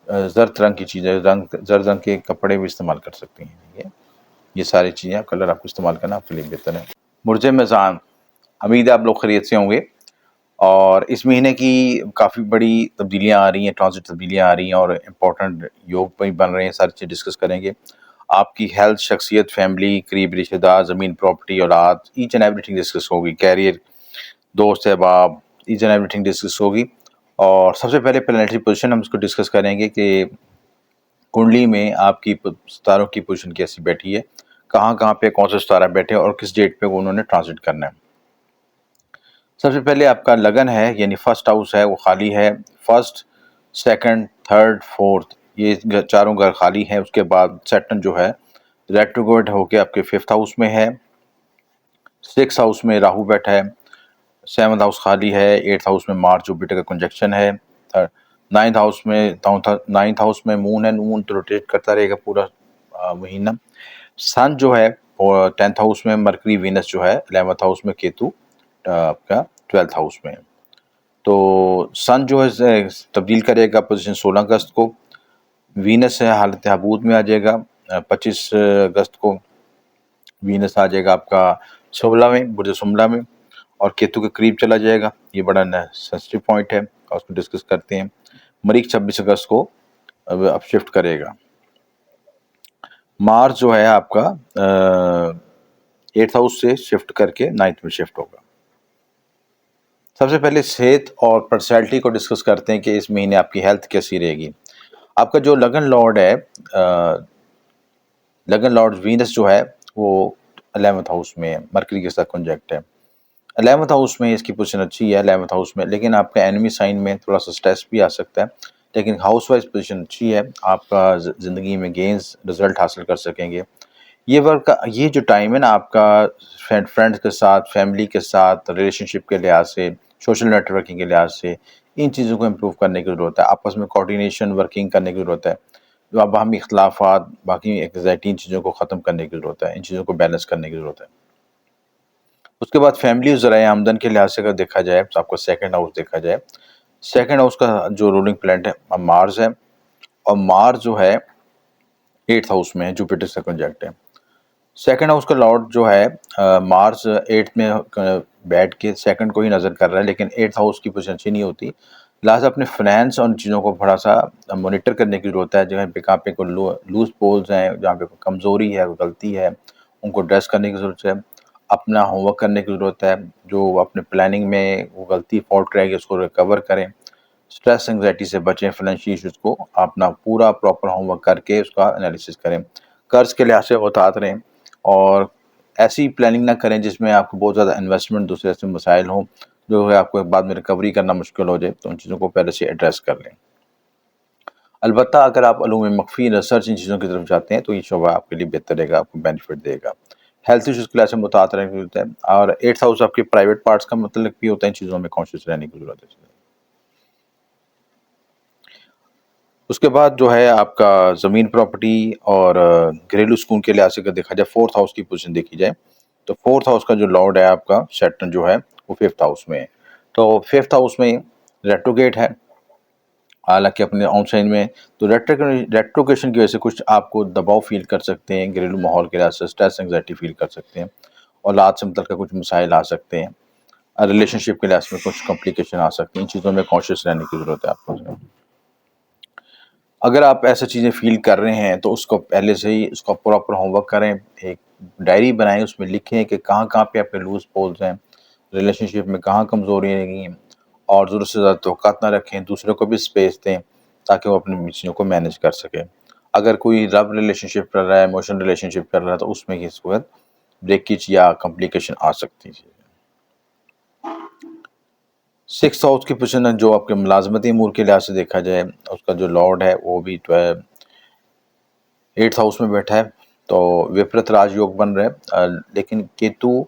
ज़र्द रंग की चीज़ें, ज़र्द रंग के कपड़े भी इस्तेमाल कर सकते हैं, ठीक है। ये सारी चीज़ें कलर आपको इस्तेमाल करना आपके लिए बेहतर है। बुर्ज मीज़ान, उम्मीद है आप लोग खैरियत से होंगे और इस महीने की काफ़ी बड़ी तब्दीलियाँ आ रही हैं, ट्रांज़िट तब्दीलियाँ आ रही हैं और इम्पोर्टेंट योग भी बन रहे हैं, सारी चीज़ें डिस्कस करेंगे। आपकी हेल्थ, शख्सियत, फैमिली, करीबी रिश्तेदार, ज़मीन, प्रॉपर्टी, औलाद, ईच एंड एवरीथिंग डिस्कस होगी। कैरियर, दोस्त अहबाब, ईच एंड एवरीथिंग डिस्कस होगी। और सबसे पहले प्लैनेटरी पोजीशन हम इसको डिस्कस करेंगे कि कुंडली में आपकी सितारों की पोजीशन कैसी बैठी है, कहाँ-कहाँ पे कौन सा सितारा बैठे और किस डेट पे वो उन्होंने ट्रांज़िट करना है। सबसे पहले आपका लगन है यानी फर्स्ट हाउस है वो खाली है। फर्स्ट, सेकंड, थर्ड, फोर्थ ये चारों घर खाली हैं। उसके बाद सैटर्न जो है रेट्रोग्रेड होके आपके फिफ्थ हाउस में है। सिक्स हाउस में राहु बैठा है। सेवंथ हाउस खाली है। एट्थ हाउस में मार्स जुपिटर का कंजक्शन है। नाइन्थ हाउस में मून है। मून तो रोटेट करता रहेगा पूरा महीना। सन जो है और टेंथ हाउस में, मरकरी वीनस जो है 11th हाउस में, केतु आपका 12th हाउस में। तो सन जो है तब्दील करेगा पोजीशन 16 अगस्त को। वीनस है हालत हबूत में आ जाएगा 25 अगस्त को। वीनस आ जाएगा आपका शुमला में, बुर्ज शुमला में और केतु के करीब चला जाएगा। ये बड़ा सेंसिटिव पॉइंट है और उसको डिस्कस करते हैं। मरीख 26 अगस्त को अब शिफ्ट करेगा। मार्स जो है आपका 8th हाउस से शिफ्ट करके 9th में शिफ्ट होगा। सबसे पहले सेहत और पर्सनैलिटी को डिस्कस करते हैं कि इस महीने आपकी हेल्थ कैसी रहेगी। आपका जो लगन लॉर्ड है लगन लॉर्ड वीनस जो है वो 11th हाउस में है, मरकरी के साथ कॉन्जैक्ट है। 11th हाउस में इसकी पोजीशन अच्छी है 11th हाउस में, लेकिन आपका एनिमी साइन में थोड़ा सा स्ट्रेस भी आ सकता है। लेकिन हाउस वाइज पोजीशन अच्छी है, आपका ज़िंदगी में गेंस रिजल्ट हासिल कर सकेंगे। ये जो टाइम है ना आपका फ्रेंड्स के साथ, फैमिली के साथ, रिलेशनशिप के लिहाज से, सोशल नेटवर्किंग के लिहाज से, इन चीज़ों को इम्प्रूव करने की ज़रूरत है। आपस में कोऑर्डिनेशन वर्किंग करने की ज़रूरत है। जो अब बाहमी इख्तलाफात, बाकी एंग्ज़ायटी, इन चीज़ों को ख़त्म करने की ज़रूरत है। इन चीज़ों को बैलेंस करने की ज़रूरत है। उसके बाद फैमिली ज़राए आमदन के लिहाज से अगर देखा जाए तो आपका सेकंड हाउस देखा जाए। सेकंड हाउस का जो रूलिंग प्लैनेट है मार्स है और मार्स जो है 8th हाउस में है, जुपिटर से कॉन्जैक्ट है। सेकंड हाउस का लॉर्ड जो है मार्स 8th में बैठ के सेकंड को ही नज़र कर रहा है, लेकिन 8th हाउस की पोजीशन अच्छी नहीं होती। लिहाजा अपने फाइनेंस और उन चीज़ों को थोड़ा सा मॉनिटर करने की ज़रूरत है। जहाँ पे कहाँ पे कोई लूज़ पोल्स हैं, जहाँ पे कोई कमज़ोरी है, कोई गलती है, उनको एड्रेस करने की ज़रूरत है। अपना होमवर्क करने की ज़रूरत है। जो अपने प्लानिंग में वो गलती फॉल्ट रहेगी उसको रिकवर करें। स्ट्रेस एंग्जायटी से बचें। फाइनेंशियल इश्यूज़ को अपना पूरा प्रॉपर होमवर्क करके उसका एनालिसिस करें। कर्ज़ के लिहाज से मुहतात रहें और ऐसी प्लानिंग ना करें जिसमें आपको बहुत ज़्यादा इन्वेस्टमेंट दूसरे ऐसे मसाइल हों, जो है आपको बाद में रिकवरी करना मुश्किल हो जाए, तो उन चीज़ों को पहले से एड्रेस कर लें। अलबत्ता अगर आप उलूम मख्फ़ी रिसर्च इन चीज़ों की तरफ जाते हैं तो ये शोबा आपके लिए बेहतर रहेगा, आपको बेनिफिट देगा। हेल्थ इश्यूज़ के लिहाज से मुहतात रहने की ज़रूरत है और 8th हाउस आपके प्राइवेट पार्ट्स का मतलब भी होता है, इन चीज़ों में कॉन्शियस रहने की ज़रूरत है। उसके बाद जो है आपका ज़मीन, प्रॉपर्टी और घरेलू सुकून के लिहाज से अगर देखा जाए 4th हाउस की पोजीशन देखी जाए, तो 4th हाउस का जो लॉर्ड है आपका सैटर्न जो है वो 5th हाउस में है। तो 5th हाउस में रेट्रोगेट है, हालाँकि अपने ऑन साइन में, तो रेट्रोगेशन की वजह से कुछ आपको दबाव फ़ील कर सकते हैं, घरेलू माहौल के लिहाज से स्ट्रेस, एंग्ज़ायटी फ़ील कर सकते हैं। औलाद से मुतल्लिक़ कुछ मसाइल आ सकते हैं। रिलेशनशिप के लिहाज में कुछ कॉम्प्लिकेशन आ सकती हैं। इन चीज़ों में कॉन्शियस रहने की ज़रूरत है आपको। अगर आप ऐसी चीज़ें फ़ील कर रहे हैं तो उसको पहले से ही उसका प्रॉपर होमवर्क करें, एक डायरी बनाएँ, उसमें लिखें कि कहाँ-कहाँ पे आपके लूज़ पोल्स हैं, रिलेशनशिप में कहाँ कमज़ोरियाँ रही हैं और ज़रूरत से ज़्यादा तवक्कात ना रखें, दूसरों को भी स्पेस दें ताकि वो अपनी चीज़ों को मैनेज कर सकें। अगर कोई लव रिलेशनशिप चल रहा है, इमोशनल रिलेशनशिप चल रहा है तो उसमें इस वक़्त ब्रेकेज या कॉम्प्लिकेशन आ सकती है। 6th हाउस की पोज़ीशन जो आपके मुलाज़मती अमूर के लिहाज से देखा जाए, उसका जो लॉर्ड है वो भी 8th हाउस में बैठा है, तो विपरीत राजयोग बन रहा है। लेकिन केतु,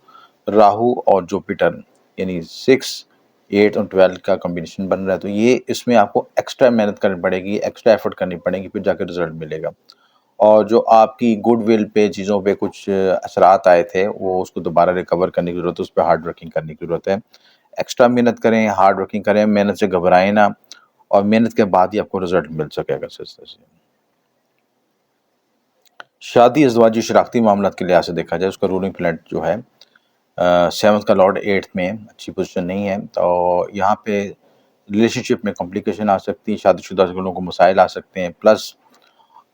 राहु और जुपिटर यानी 6, 8 और 12 का कॉम्बिनेशन बन रहा है, तो ये इसमें आपको एक्स्ट्रा मेहनत करनी पड़ेगी, एक्स्ट्रा एफर्ट करनी पड़ेगी, फिर जाकर रिज़ल्ट मिलेगा। और जो आपकी गुडविल पे, चीज़ों पे कुछ असरात आए थे, वो उसको दोबारा रिकवर करने की ज़रूरत है, उस पे हार्ड वर्किंग करने की ज़रूरत है। एक्स्ट्रा मेहनत करें, हार्ड वर्किंग करें, मेहनत से घबराएँ ना, और मेहनत के बाद ही आपको रिज़ल्ट मिल सकेगा सिलसिले से। शादी अज़वाजी शराकती मामलात के लिहाज से देखा जाए, उसका रूलिंग प्लैनेट जो है 7th का लॉर्ड 8th में अच्छी पोजीशन नहीं है, तो यहाँ पे रिलेशनशिप में कॉम्प्लिकेशन आ सकती है, शादीशुदा लोगों को मसाइल आ सकते हैं, प्लस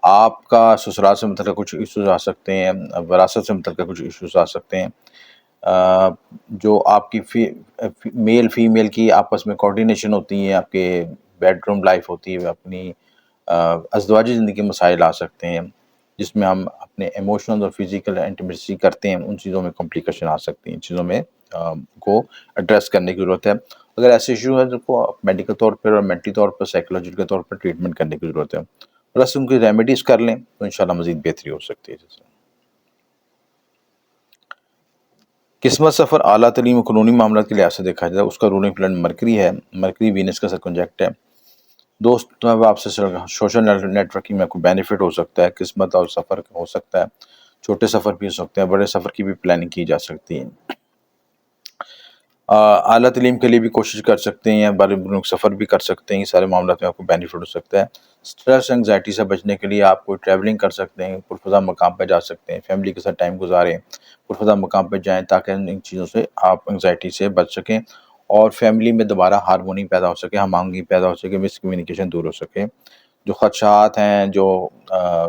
आपका ससुराल से मुतल्लिक़ कुछ इश्यूज़ आ सकते हैं, विरासत से मुतल्लिक़ कुछ इश्यूज़ आ सकते हैं। जो आपकी मेल फीमेल की आपस में कोऑर्डिनेशन होती है, आपके बेडरूम लाइफ होती है, अपनी अज़दवाजी ज़िंदगी में मसाइल आ सकते हैं, जिसमें हम अपने इमोशनल और फिज़िकल इंटिमेसी करते हैं, उन चीज़ों में कॉम्प्लिकेशन आ सकती हैं, चीज़ों में को एड्रेस करने की ज़रूरत है। अगर ऐसे इश्यू है तो मेडिकल तौर पर और मेंटली तौर पर, साइकोलॉजिकल तौर पर ट्रीटमेंट करने की ज़रूरत है। प्लस उनकी रेमेडीज़ कर लें तो इंशाल्लाह मज़ीद बेहतरी हो सकती है। जैसे किस्मत, सफ़र, आला तलीम, कानूनी मामला के लिहाज से देखा जाए, उसका रूलिंग प्लैनेट मरकरी है। मरकरी वीनस का सर्कमजेक्ट है। दोस्त अब आपसे सोशल नेटवर्किंग में आपको बेनिफिट हो सकता है, किस्मत और सफ़र हो सकता है, छोटे सफ़र भी हो सकते हैं, बड़े सफ़र की भी प्लानिंग की जा सकती है। आला तलीम के लिए भी कोशिश कर सकते हैं, बड़े मुल्क सफ़र भी कर सकते हैं, ये सारे मामलों में आपको बेनिफिट हो सकता है। स्ट्रेस एंग्जाइटी से बचने के लिए आप कोई ट्रैवलिंग कर सकते हैं, पुरफ़ज़ा मकाम पे जा सकते हैं, फैमिली के साथ टाइम गुजारें, पुरफ़ज़ा मकाम पे जाएँ ताकि इन चीज़ों से आप एंग्जाइटी से बच सकें और फैमिली में दोबारा हार्मोनी पैदा हो सके, हम-आहंगी पैदा हो सके, मिसकम्युनिकेशन दूर हो सके। जो ख़दशात हैं, जो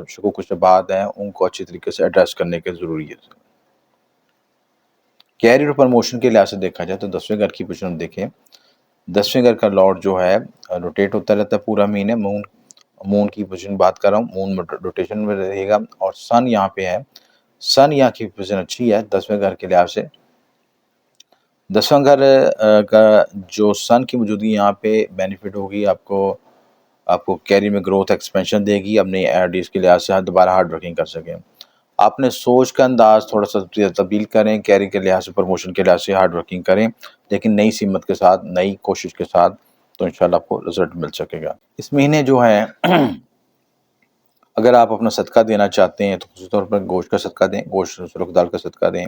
शुकूक-शुबहात हैं, उनको अच्छी तरीके से एड्रेस करने की ज़रूरी है। कैरियर और प्रमोशन के लिहाज से देखा जाए तो 10वें घर की पोजीशन हम देखें, 10वें घर का लॉर्ड जो है रोटेट होता रहता है पूरा महीने। मून मून की पोजीशन बात कर रहा हूँ, मून रोटेशन में रहेगा और सन यहाँ पे है। सन यहाँ की पोजीशन अच्छी है 10वें घर के लिहाज से। 10वां घर का जो सन की मौजूदगी यहाँ पे बेनिफिट होगी आपको, आपको कैरियर में ग्रोथ एक्सपेंशन देगी, अपने आइडियाज़ के लिहाज से दोबारा हार्ड वर्किंग कर सकें। आपने सोच का अंदाज़ थोड़ा-सा तब्दील करें, कैरियर के लिहाज से, प्रमोशन के लिहाज से हार्ड वर्किंग करें, लेकिन नई सिमत के साथ, नई कोशिश के साथ, तो इंशाल्लाह आपको रिज़ल्ट मिल सकेगा। इस महीने जो है अगर आप अपना सदका देना चाहते हैं तो ख़ास तौर पर गोश्त का सदका दें, गोश्त, सुरख दाल का सदका दें,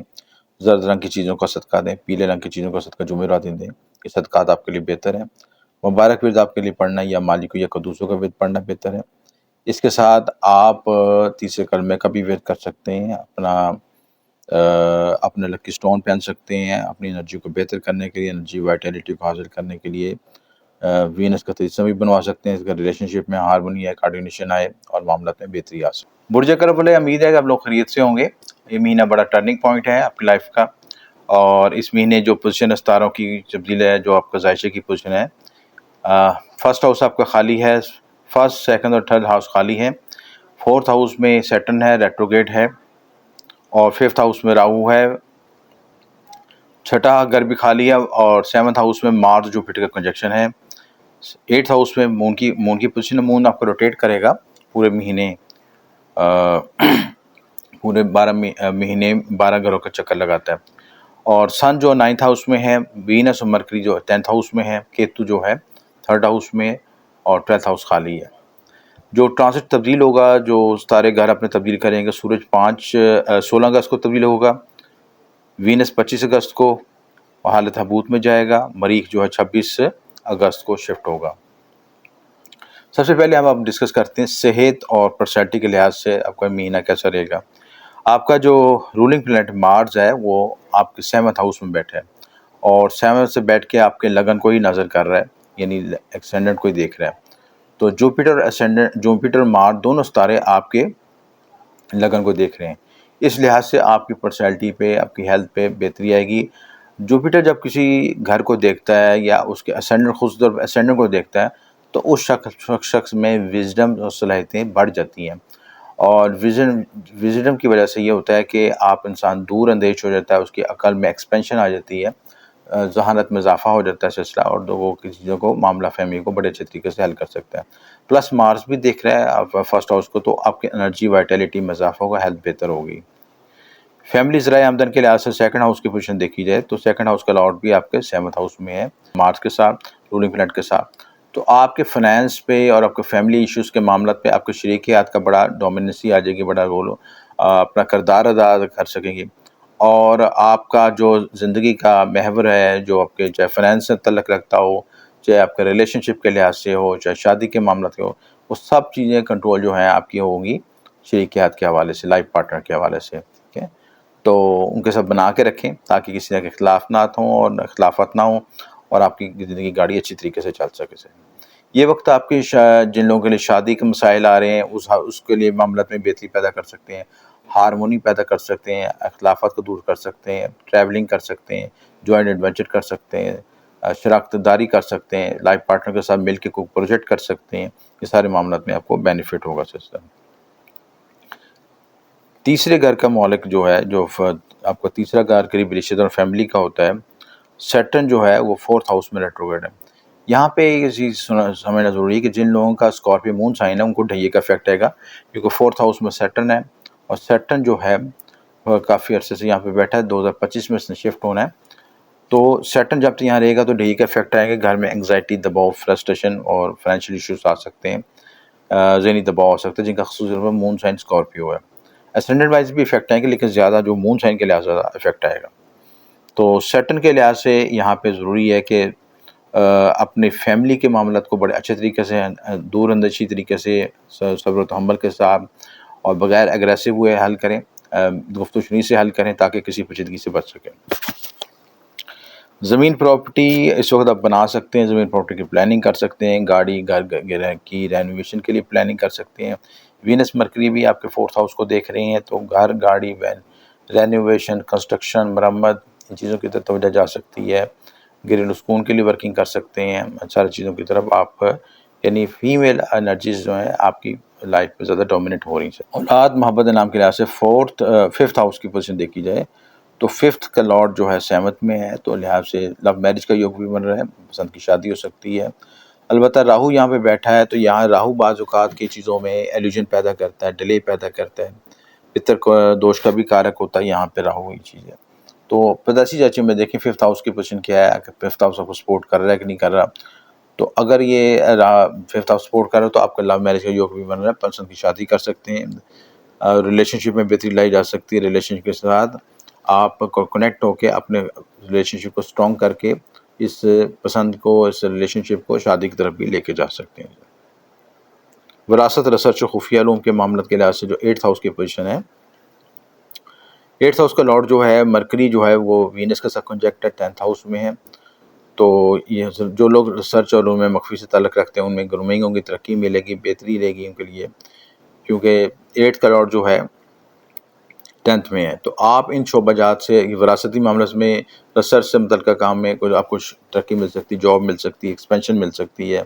ज़र्द रंग की चीज़ों का सदका दें, पीले रंग की चीज़ों का सदका जुमेरात दिन दें। ये सदक़ात आपके लिए बेहतर हैं। मुबारक विर्द आपके लिए पढ़ना या मालिक या कद्दूसों का विर्द पढ़ना बेहतर है। इसके साथ आप तीसरे कलमे का भी विर्द कर सकते हैं, अपना लकी स्टोन पहन सकते हैं, अपनी एनर्जी को बेहतर करने के लिए, एनर्जी वाइटैलिटी को हासिल करने के लिए वीनस का तजस्सुमा भी बनवा सकते हैं। इसका रिलेशनशिप में हार्मनी आए, कोऑर्डिनेशन आए और मामलात में बेहतरी आ सके। बुर्ज करबला, उम्मीद है कि आप लोग खैरियत से होंगे। ये महीना बड़ा टर्निंग पॉइंट है आपकी लाइफ का और इस महीने जो पोजीशन है सितारों की तब्दील है, जो आपका जायशे की पोजीशन है, फर्स्ट हाउस आपका खाली है, फर्स्ट, सेकंड और थर्ड हाउस खाली है। फोर्थ हाउस में सैटर्न है, रेट्रोगेट है और फिफ्थ हाउस में राहु है। छठा घर भी खाली है और सेवन्थ हाउस में मार्स जुपिटर का कंजक्शन है। 8th हाउस में मून की पोजीशन, मून आपको रोटेट करेगा पूरे महीने, पूरे 12 महीने 12 घरों का चक्कर लगाता है। और सन जो 9th हाउस में है, वीनस और मरकरी जो 10th हाउस में है, केतु जो है 3rd हाउस में और 12th हाउस खाली है। जो ट्रांसिट तब्दील होगा, जो सारे घर अपने तब्दील करेंगे, सूरज 16 अगस्त को तब्दील होगा, वीनस 25 अगस्त को हालत हबूत में जाएगा, मरीख जो है 26 अगस्त को शिफ्ट होगा। सबसे पहले हम डिस्कस करते हैं सेहत और पर्सनैलिटी के लिहाज से आपका महीना कैसा रहेगा। आपका जो रूलिंग प्लैनेट मार्स है वो आपके 7th हाउस में बैठा है और 7th से बैठ के आपके लगन को ही नज़र कर रहा है, यानी एक्सटेंडेंट को ही देख रहा है। तो जुपिटर एसेंडेंट, जुपिटर मार्स दोनों सितारे आपके लगन को देख रहे हैं। इस लिहाज से आपकी पर्सनैलिटी पे, आपकी हेल्थ पे बेहतरी आएगी। जुपिटर जब किसी घर को देखता है या उसके एसेंडेंट, खुद एसेंडेंट को देखता है, तो उस शख्स में विजडम और सलाहियतें बढ़ जाती हैं और विजडम की वजह से ये होता है कि आप इंसान दूर अंदेश हो जाता है, उसकी अकल में एक्सपेंशन आ जाती है, ज़हानत में इजाफा हो जाता है सिलसिला, और तो वो किसी चीज़ों को, मामला फहमी को बड़े अच्छे तरीके से हल कर सकता है। प्लस मार्स भी देख रहा है आप फर्स्ट हाउस को, तो आपकी एनर्जी वाइटैलिटी में इजाफा होगा, हेल्थ बेहतर होगी। फैमिली ज़राए आमदन के लिहाज से सेकंड हाउस की पोजीशन देखी जाए तो सेकंड हाउस का लॉर्ड भी आपके 7th हाउस में है, मार्स के साथ, रूलिंग प्लैनेट के साथ। तो आपके फाइनेंस पे और आपके फैमिली इश्यूज़ के मामलों पे आपके शरीकियात का बड़ा डोमिनेंसी आ जाएगी, बड़ा रोल अपना किरदार अदा कर सकेंगी। और आपका जो ज़िंदगी का महवर है, जो आपके चाहे फाइनेंस से तल्लुक़ रखता हो, चाहे आपके रिलेशनशिप के लिहाज से हो, चाहे शादी के मामलों के हो, वो सब चीज़ें कंट्रोल जो हैं आपकी होंगी शरीकियात के हवाले से, लाइफ पार्टनर के हवाले से, ठीक है? तो उनके साथ बना के रखें ताकि किसी तरह के इख्तिलाफ़ात हों और इख्तिलाफ़ात ना हों और आपकी ज़िंदगी गाड़ी अच्छी तरीके से चल सके। ये वक्त आपकी जिन लोगों के लिए शादी के मसाइल आ रहे हैं उसके लिए मामलात में बेहतरी पैदा कर सकते हैं, हारमोनी पैदा कर सकते हैं, इख्तिलाफ़ात को दूर कर सकते हैं, ट्रैवलिंग कर सकते हैं, जॉइंट एडवेंचर कर सकते हैं, शराकतदारी कर सकते हैं, लाइफ पार्टनर के साथ मिल के कोई प्रोजेक्ट कर सकते हैं। ये सारे मामलात में आपको बेनिफिट होगा सिस्टम। तीसरे घर का मालिक जो है, जो आपका तीसरा घर करीब रिश्तेदार और फैमिली का होता है, सैटर्न जो है वो 4th हाउस में रेट्रोग्रेड है। यहाँ पे ये चीज़ समझना ज़रूरी है कि जिन लोगों का स्कॉर्पियो मून साइन है उनको ढैये का इफेक्ट आएगा, क्योंकि 4th हाउस में सैटर्न है और सैटर्न जो है काफ़ी अरसे से यहाँ पे बैठा है, 2025 में इसने शिफ्ट होना है। तो सैटर्न जब तक यहाँ रहेगा तो ढैये का इफेक्ट आएगा, घर में एंग्जाइटी, दबाव, फ्रस्ट्रेशन और फाइनेंशियल इश्यूज आ सकते हैं, ज़हनी दबाव आ सकता है, जिनका ख़ुसूस मून साइन स्कॉर्पियो है। एसेंडेंट वाइज भी इफेक्ट आएंगे, लेकिन ज़्यादा जो मून साइन के लिहाज से ज़्यादा इफेक्ट आएगा। तो सैटर्न के लिहाज से यहाँ पे ज़रूरी है कि अपने फैमिली के मामलात को बड़े अच्छे तरीके से दूर अंदेशी तरीके से सब्र तहम्मुल के साथ और बग़ैर एग्रेसिव हुए हल करें, गुफ्तगू शुनी से हल करें ताकि किसी पेचीदगी से बच सकें। ज़मीन प्रॉपर्टी इस वक्त आप बना सकते हैं, ज़मीन प्रॉपर्टी की प्लानिंग कर सकते हैं, गाड़ी घर की रेनोवेशन के लिए प्लानिंग कर सकते हैं। वीनस मरकरी भी आपके 4th हाउस को देख रहे हैं, तो घर, गाड़ी, रेनोवेशन, कंस्ट्रक्शन, मरम्मत, इन चीज़ों की तरफ तवज्जो जा सकती है। घरेलू सुकून के लिए वर्किंग कर सकते हैं, सारी चीज़ों की तरफ आप यानी फीमेल एनर्जीज़ जो हैं आपकी लाइफ में ज़्यादा डोमिनेट हो रही हैं। औलाद मोहब्बत नाम के लिहाज से 5th हाउस की पोजीशन देखी जाए तो 5th का लॉर्ड जो है 7th में है, तो लिहाज से लव मैरिज का योग भी बन रहा है, पसंद की शादी हो सकती है। अलबत्ता राहु यहाँ पे बैठा है, तो यहाँ राहु बाज़ औक़ात की चीज़ों में एल्यूजन पैदा करता है, डिले पैदा करता है, पितर को दोष का भी कारक होता है यहाँ पे राहु, ये चीज़ है। तो पैदाइशी जाँच में देखें 5th हाउस की पोजीशन क्या है, अगर 5th हाउस आपको सपोर्ट कर रहा है कि नहीं कर रहा। तो अगर ये 5th हाउस सपोर्ट कर रहा है तो आपका लव मैरिज का योग भी बन रहा है, पसंद की शादी कर सकते हैं, रिलेशनशिप में बेहतरी लाई जा सकती है। रिलेशनशिप के साथ आप कनेक्ट होके अपने रिलेशनशिप को स्ट्रॉन्ग करके इस पसंद को, इस रिलेशनशिप को शादी की तरफ भी लेके जा सकते हैं। विरासत, रिसर्च और खुफिया इल्म के मामलों के लिहाज से जो 8th हाउस की पोजीशन है, 8th हाउस का लॉर्ड जो है मरकरी जो है वो वीनस के साथ कंजक्ट है, 10th हाउस में है। तो ये जो लोग रिसर्च और उनमें मख्फी से ताल्लुक़ रखते हैं उनमें ग्रूमिंग होंगी, तरक्की मिलेगी, बेहतरी रहेगी उनके लिए, क्योंकि 8th का लॉर्ड जो है 10th में है। तो आप इन शोबाजात से, विरासती मामले में, रिसर्च से मुतल्लिक़ काम में कोई आपको तरक्की मिल सकती है, जॉब मिल सकती है, एक्सपेंशन मिल सकती है।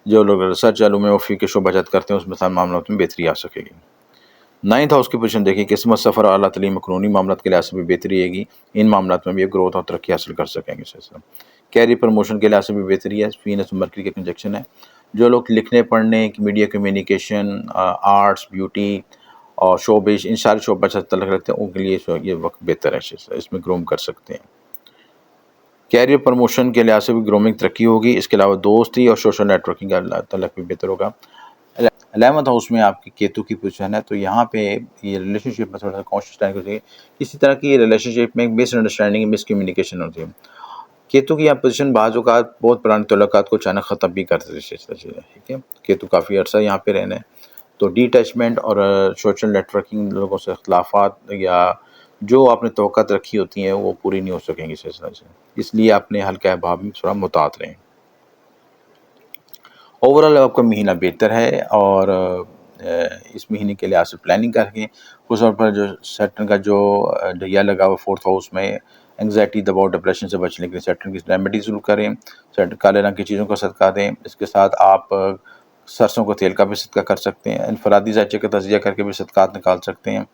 जो लोग रिसर्च इल्म में वफ़ी के शोबाजात करते हैं उसमें सारे मामलों में बेहतरी आ सकेगी। 9th हाउस की पोजीशन देखिए, किस्मत, सफ़र, आला तलीम, कानूनी मामलात के लिहाज से भी बेहतरी रहेगी, इन मामलात में भी ग्रोथ और तरक्की हासिल कर सकेंगे। कैरियर प्रमोशन के लिहाज से भी बेहतरी है, वीनस मरकरी के कंजक्शन है। जो लोग लिखने पढ़ने, मीडिया कम्युनिकेशन, आर्ट्स, ब्यूटी और शोबिज़, इन सारे शोबा से ताल्लुक़ रखते हैं उनके लिए ये वक्त बेहतर है, इसमें ग्रूम कर सकते हैं। कैरियर प्रमोशन के लिहाज से भी ग्रूमिंग तरक्की होगी। इसके अलावा दोस्ती और सोशल नेटवर्किंग का तल्लुक़ भी बेहतर होगा। 11th हाउस में आपकी केतु की पोजीशन है, तो यहाँ पे ये रिलेशनशिप में थोड़ा सा कॉन्शियस रहना चाहिए। किसी तरह की रिलेशनशिप में मिसअंडरस्टैंडिंग, मिसकम्युनिकेशन होती है। केतु की यहाँ पोजीशन बाज़ औक़ात बहुत पुराने तल्लुक़ात को अचानक ख़त्म भी कर देती है, ठीक है। केतु काफ़ी अर्सा यहाँ पे रहना है, तो डिटैचमेंट और सोशल नेटवर्किंग, लोगों से इख्तिलाफ़ात या जो आपने तवक्कुआत रखी होती हैं वो पूरी नहीं हो सकेंगी इस हिसाब से, इसलिए अपने हल्का अहबाब में थोड़ा मुहतात रहें। ओवरऑल आपका महीना बेहतर है और इस महीने के लिहाज से प्लानिंग करके उस तौर पर जो सैटर्न का जो ढैया लगा हुआ 4th हाउस में, एंग्जाइटी, दबाव, डिप्रेशन से बचने के लिए सैटर्न की रेमेडी ज़रूर करें। काले रंग की चीज़ों का सदका दें। इसके साथ आप सरसों के तेल का भी सदका कर सकते हैं। इनफरादी ज़ायचे का तज़किया करके भी सदक़ात निकाल सकते हैं।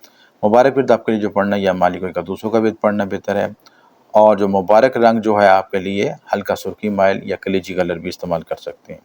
मुबारक विर्द आपके लिए जो पढ़ना या मालिक का दूसरों का विर्द पढ़ना बेहतर है। और जो मुबारक रंग जो है आपके लिए हल्का सुर्खी माइल या कलीजी कलर भी इस्तेमाल कर सकते हैं।